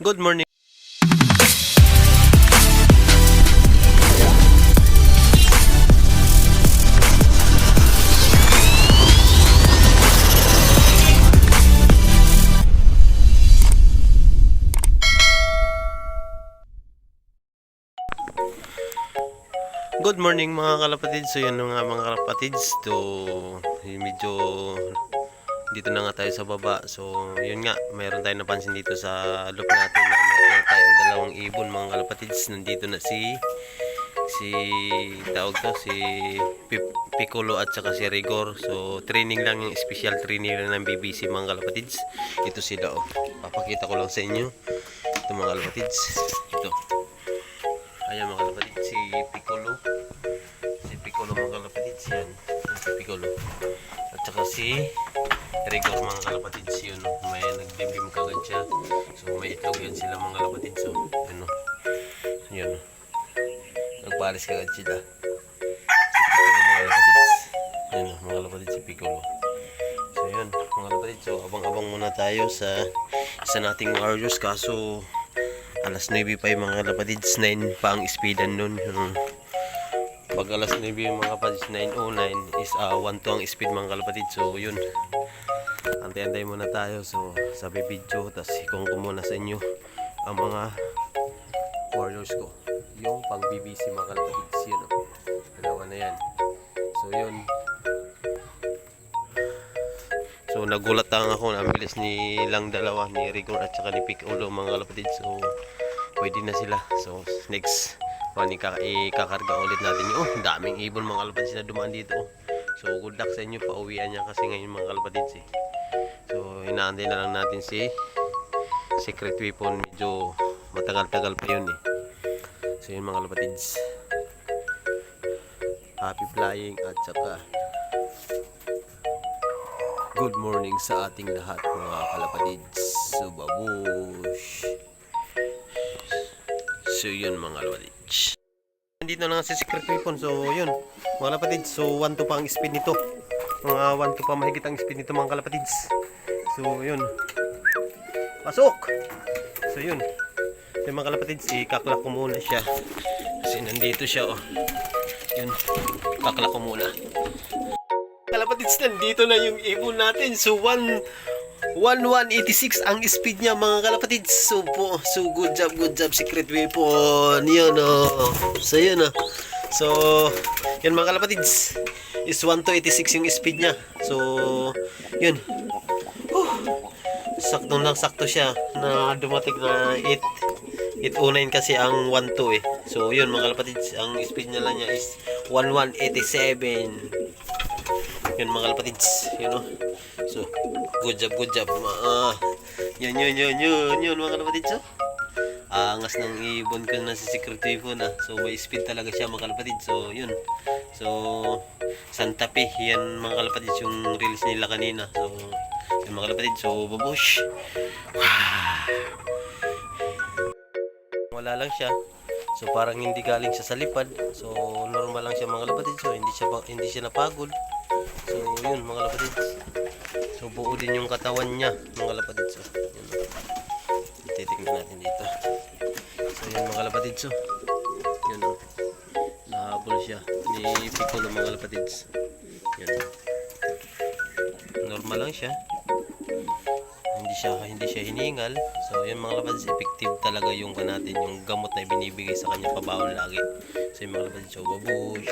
Good morning. Good morning mga kalapatids. So yun nga mga kalapatids. Medyo dito na nga tayo sa baba. So yun nga, mayroon tayong napansin dito sa loop natin na mayroon tayong dalawang ibon mga kalapatids. Nandito na si Piccolo at saka si Rigor. So training lang, yung special training lang ng BBC mga kalapatids. Ito sila Papakita ko lang sa inyo. Ito mga kalapatids. Ito. Ayan mga kalapatids, si Piccolo mga kalapatids yan. Si Piccolo. At saka si Rigor mga kalapatids yun. May nagdibim kagad siya. So may itlog yan sila mga kalapatids. So yun. Nagparis kagad sila. Si Piccolo mga kalapatids. Yun mga kalapatids, si Piccolo. So yun mga kalapatids. So abang-abang muna tayo sa isa nating warriors. Kaso alas 9 pa yung mga kalapatids, 9 pa ang speedan nun. Pag alas 9 yung mga kalapatids, 9:09 is 1-2 ang speed mga kalapatids. So yun, antay-antay muna tayo. So sabi video, tas ikong ko muna sa inyo ang mga warriors ko, yung pang BBC mga kalapatids. Yun dalawa na yan. So yun, so nagulat lang ako na ang bilis nilang dalawa, ni Rigor at saka ni Piccolo mga kalapatids. So pwede na sila. So next ikakarga ulit natin yung daming ibon mga kalapatids na dumaan dito. So good luck sa inyo, pauwian niya kasi ngayon mga kalapatids So inaantay na lang natin si secret weapon, medyo matagal-tagal pa yun So yun mga kalapatids, happy flying at saka good morning sa ating lahat mga kalapatids. So babush. So yun mga kalapatids, nandito na nga si secret weapon. So yun mga kalapatids, so 1-2 pa ang speed nito, mga 1-2 pa mahigit ang speed nito mga kalapatids. So yun, pasok. So yun mga kalapatids, ikaklak ko muna siya kasi nandito siya Yun, kaklak ko muna kalapatids. Nandito na yung ibon natin. So 1:1:86 ang speed niya mga kalapatids. So good job secret weapon. Yun So yun So yan mga kalapatids, is 1:86 yung speed niya. So yun, sakto siya na dumating na 8:09 kasi ang 1:2 So yun mga kalapatids, ang speed niya lang niya is 1:1:87. Yun mga kalapatids, So good job yun mga kalapatids. Angas ng ibon ko na si secret weapon So may speed talaga siya mga kalapatids. So yun, so Santa Fe yan mga kalapatids, yung release nila kanina. So yun mga kalapatids, so babush. Wala lang siya, so parang hindi galing siya sa lipad. So normal lang siya mga kalapatids. So hindi siya napagod. So yun mga kalapatids, so buo din yung katawan niya mga kalapatids. So yun, titignan natin dito. So yun mga kalapatids, so yun nahabol siya ni Piccolo mga kalapatids. Yun, normal lang siya, hindi siya hiningal. So yun mga kalapatids, effective talaga yung natin, yung gamot na binibigay sa kanya, pabaon lagi. So yun mga kalapatids, so babush.